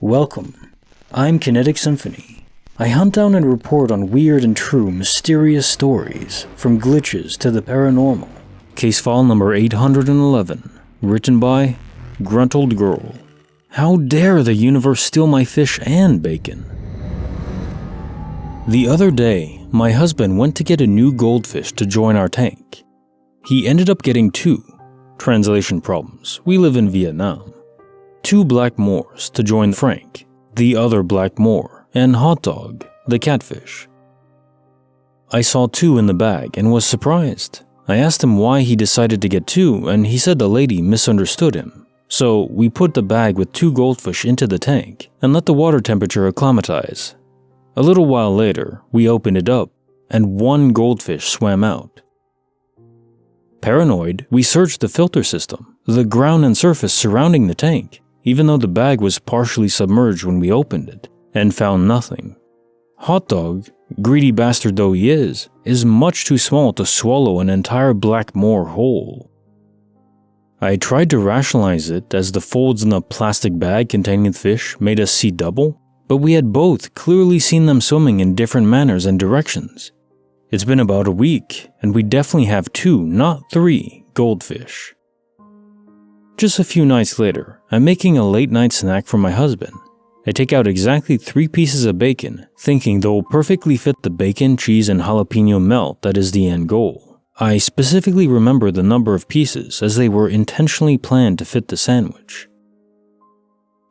Welcome. I'm Kinetic Symphony. I hunt down and report on weird and true mysterious stories, from glitches to the paranormal. Case file number 811, written by gruntledgirl. How dare the universe steal my fish and bacon? The other day, my husband went to get a new goldfish to join our tank. He ended up getting two. Translation problems. We live in Vietnam. 2 black Moors to join Frank, the other black Moor, and Hot Dog, the catfish. I saw 2 in the bag and was surprised. I asked him why he decided to get 2, and he said the lady misunderstood him. So we put the bag with 2 goldfish into the tank and let the water temperature acclimatize. A little while later, we opened it up, and 1 goldfish swam out. Paranoid, we searched the filter system, the ground and surface surrounding the tank, even though the bag was partially submerged when we opened it, and found nothing. Hot Dog, greedy bastard though he is much too small to swallow an entire black Moor whole. I tried to rationalize it as the folds in the plastic bag containing the fish made us see double, but we had both clearly seen them swimming in different manners and directions. It's been about a week, and we definitely have 2, not 3, goldfish. Just a few nights later, I'm making a late night snack for my husband. I take out exactly 3 pieces of bacon, thinking they'll perfectly fit the bacon, cheese, and jalapeno melt that is the end goal. I specifically remember the number of pieces as they were intentionally planned to fit the sandwich.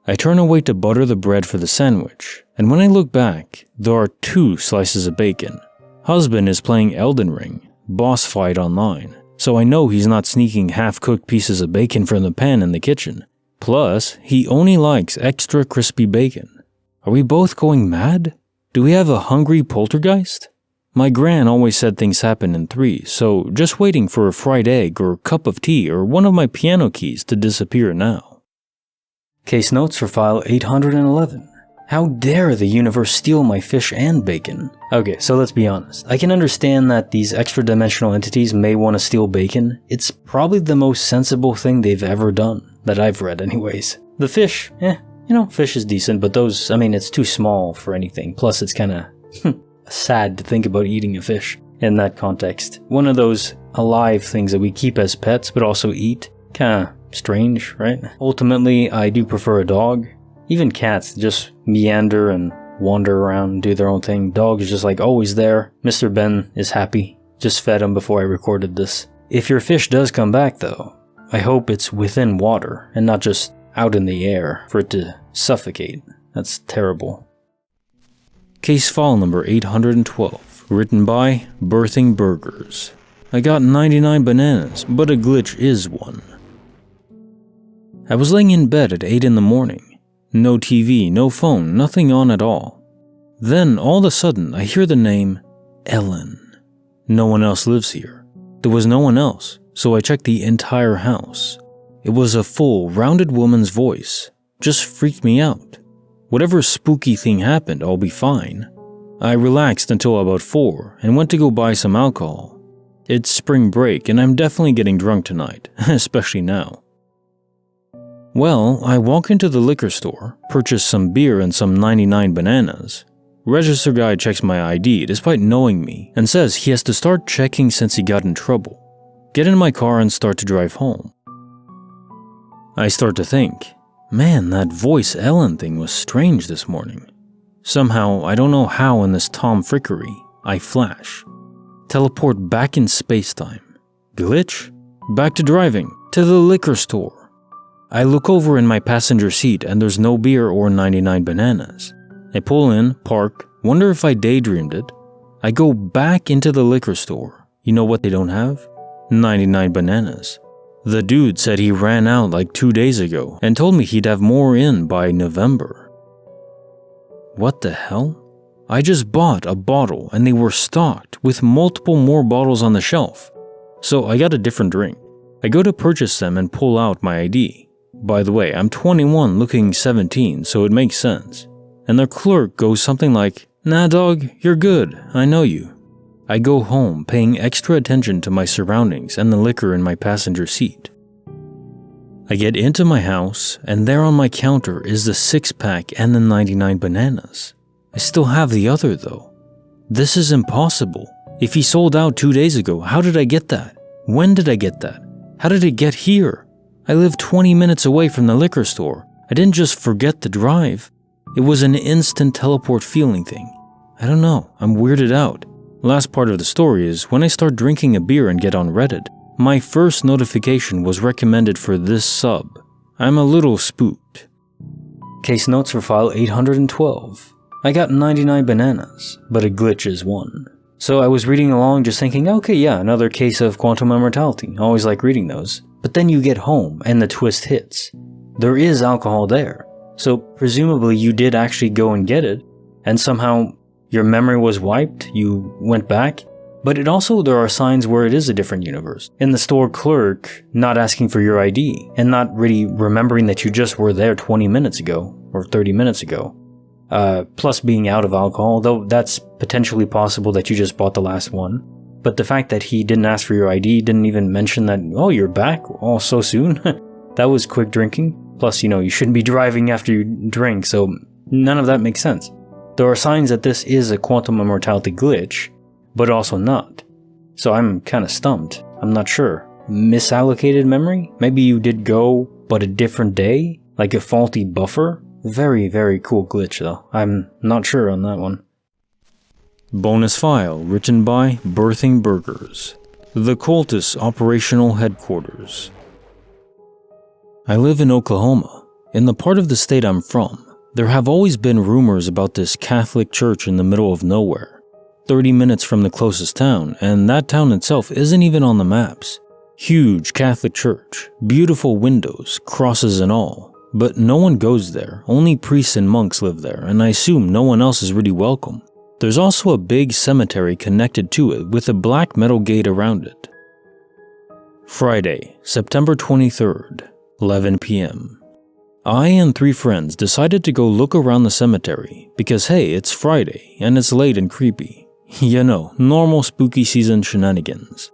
I turn away to butter the bread for the sandwich, and when I look back, there are 2 slices of bacon. Husband is playing Elden Ring, boss fight online, so I know he's not sneaking half-cooked pieces of bacon from the pan in the kitchen. Plus, he only likes extra crispy bacon. Are we both going mad? Do we have a hungry poltergeist? My gran always said things happen in 3, so just waiting for a fried egg or a cup of tea or one of my piano keys to disappear now. Case notes for file 811. How dare the universe steal my fish and bacon? Okay, so let's be honest. I can understand that these extra-dimensional entities may want to steal bacon. It's probably the most sensible thing they've ever done, that I've read anyways. The fish, fish is decent, but those, it's too small for anything. Plus, it's kinda sad to think about eating a fish in that context. One of those alive things that we keep as pets, but also eat. Kinda strange, right? Ultimately, I do prefer a dog. Even cats just meander and wander around and do their own thing. Dog is just like always there. Mr. Ben is happy. Just fed him before I recorded this. If your fish does come back though, I hope it's within water and not just out in the air for it to suffocate. That's terrible. Case file number 812, written by Birthing Burgers. I got 99 bananas, but a glitch is one. I was laying in bed at 8 in the morning. No TV, no phone, nothing on at all. Then, all of a sudden, I hear the name Ellen. No one else lives here. There was no one else, so I checked the entire house. It was a full, rounded woman's voice. Just freaked me out. Whatever spooky thing happened, I'll be fine. I relaxed until about 4 and went to go buy some alcohol. It's spring break and I'm definitely getting drunk tonight, especially now. Well, I walk into the liquor store, purchase some beer and some 99 bananas. Register guy checks my ID despite knowing me and says he has to start checking since he got in trouble. Get in my car and start to drive home. I start to think, man, that voice Ellen thing was strange this morning. Somehow, I don't know how in this tomfrickery, I flash. Teleport back in space-time. Glitch? Back to driving, to the liquor store. I look over in my passenger seat and there's no beer or 99 bananas. I pull in, park, wonder if I daydreamed it. I go back into the liquor store. You know what they don't have? 99 bananas. The dude said he ran out like 2 days ago and told me he'd have more in by November. What the hell? I just bought a bottle and they were stocked with multiple more bottles on the shelf. So I got a different drink. I go to purchase them and pull out my ID. By the way, I'm 21 looking 17, so it makes sense. And the clerk goes something like, "Nah dog, you're good, I know you." I go home paying extra attention to my surroundings and the liquor in my passenger seat. I get into my house, and there on my counter is the 6-pack and the 99 bananas. I still have the other though. This is impossible. If he sold out 2 days ago, how did I get that? When did I get that? How did it get here? I live 20 minutes away from the liquor store. I didn't just forget the drive. It was an instant teleport feeling thing. I don't know, I'm weirded out. Last part of the story is when I start drinking a beer and get on Reddit, my first notification was recommended for this sub. I'm a little spooked. Case notes for file 812. I got 99 bananas, but a glitch is 1. So I was reading along just thinking, okay, yeah, another case of quantum immortality. Always like reading those. But then you get home and the twist hits. There is alcohol there. So presumably you did actually go and get it, and somehow your memory was wiped, you went back. But there are signs where it is a different universe. In the store clerk not asking for your ID and not really remembering that you just were there 20 minutes ago or 30 minutes ago. Plus being out of alcohol, though that's potentially possible that you just bought the last one. But the fact that he didn't ask for your ID, didn't even mention that, oh, you're back all so soon. That was quick drinking. Plus, you shouldn't be driving after you drink, so none of that makes sense. There are signs that this is a quantum immortality glitch, but also not. So I'm kind of stumped. I'm not sure. Misallocated memory? Maybe you did go, but a different day? Like a faulty buffer? Very, very cool glitch though. I'm not sure on that one. Bonus file written by Birthing Burgers. The Cultists Operational Headquarters. I live in Oklahoma. In the part of the state I'm from, there have always been rumors about this Catholic church in the middle of nowhere. 30 minutes from the closest town, and that town itself isn't even on the maps. Huge Catholic church, beautiful windows, crosses and all. But no one goes there, only priests and monks live there, and I assume no one else is really welcome. There's also a big cemetery connected to it with a black metal gate around it. Friday, September 23rd, 11 p.m. I and 3 friends decided to go look around the cemetery because hey, it's Friday and it's late and creepy. Normal spooky season shenanigans.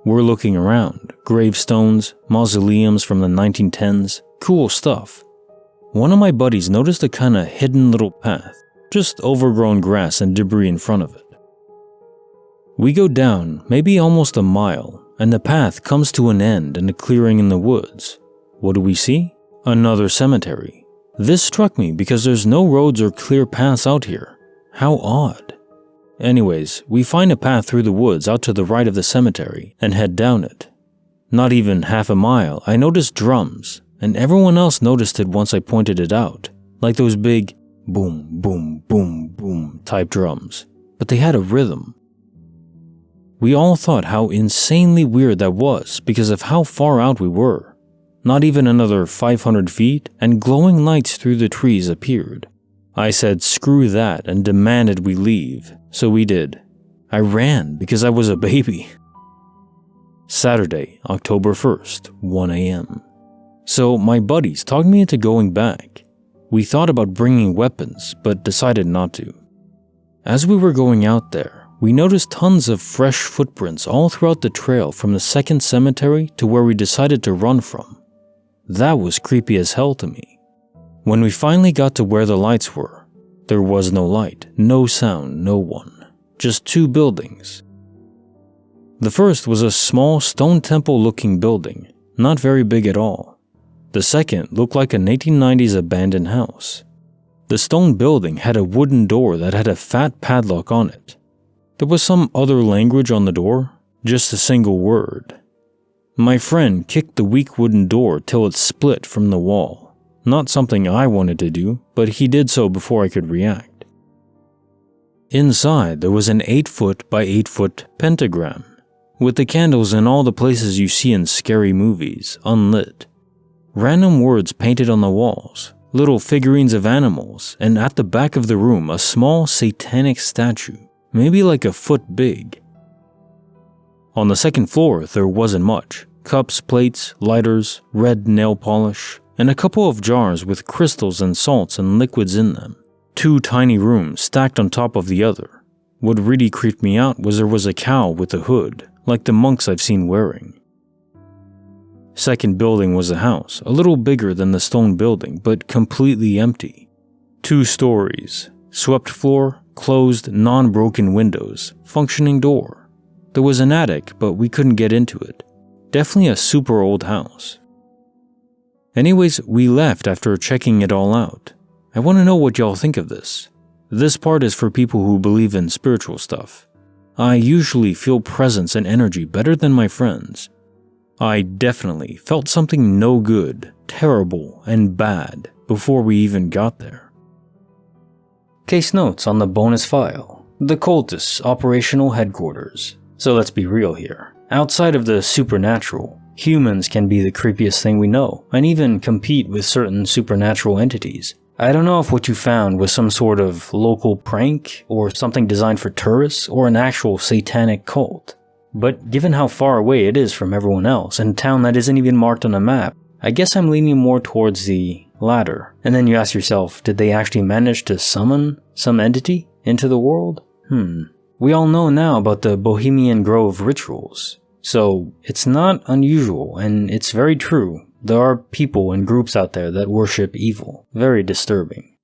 We're looking around, gravestones, mausoleums from the 1910s, cool stuff. One of my buddies noticed a kinda hidden little path, just overgrown grass and debris in front of it. We go down, maybe almost a mile, and the path comes to an end in a clearing in the woods. What do we see? Another cemetery. This struck me because there's no roads or clear paths out here. How odd. Anyways, we find a path through the woods out to the right of the cemetery and head down it. Not even half a mile, I noticed drums, and everyone else noticed it once I pointed it out, like those big boom, boom, boom, boom type drums, but they had a rhythm. We all thought how insanely weird that was because of how far out we were. Not even another 500 feet, and glowing lights through the trees appeared. I said screw that and demanded we leave, so we did. I ran because I was a baby. Saturday, October 1st, 1 a.m. So my buddies talked me into going back. We thought about bringing weapons, but decided not to. As we were going out there, we noticed tons of fresh footprints all throughout the trail from the second cemetery to where we decided to run from. That was creepy as hell to me. When we finally got to where the lights were, there was no light, no sound, no one. Just 2 buildings. The first was a small stone temple-looking building, not very big at all. The second looked like an 1890s abandoned house. The stone building had a wooden door that had a fat padlock on it. There was some other language on the door, just a single word. My friend kicked the weak wooden door till it split from the wall. Not something I wanted to do, but he did so before I could react. Inside, there was an 8-foot by 8-foot pentagram, with the candles in all the places you see in scary movies, unlit. Random words painted on the walls, little figurines of animals, and at the back of the room a small satanic statue, maybe like a foot big. On the second floor, there wasn't much. Cups, plates, lighters, red nail polish, and a couple of jars with crystals and salts and liquids in them. 2 tiny rooms stacked on top of the other. What really creeped me out was there was a cowl with a hood, like the monks I've seen wearing. Second building was a house, a little bigger than the stone building, but completely empty. 2 stories, swept floor, closed, non-broken windows, functioning door. There was an attic, but we couldn't get into it. Definitely a super old house. Anyways, we left after checking it all out. I want to know what y'all think of this. This part is for people who believe in spiritual stuff. I usually feel presence and energy better than my friends. I definitely felt something no good, terrible, and bad before we even got there. Case notes on the bonus file. The Cultists' operational headquarters. So let's be real here. Outside of the supernatural, humans can be the creepiest thing we know, and even compete with certain supernatural entities. I don't know if what you found was some sort of local prank, or something designed for tourists, or an actual satanic cult. But given how far away it is from everyone else, and a town that isn't even marked on a map, I guess I'm leaning more towards the latter. And then you ask yourself, did they actually manage to summon some entity into the world? We all know now about the Bohemian Grove rituals, so it's not unusual, and it's very true. There are people and groups out there that worship evil. Very disturbing.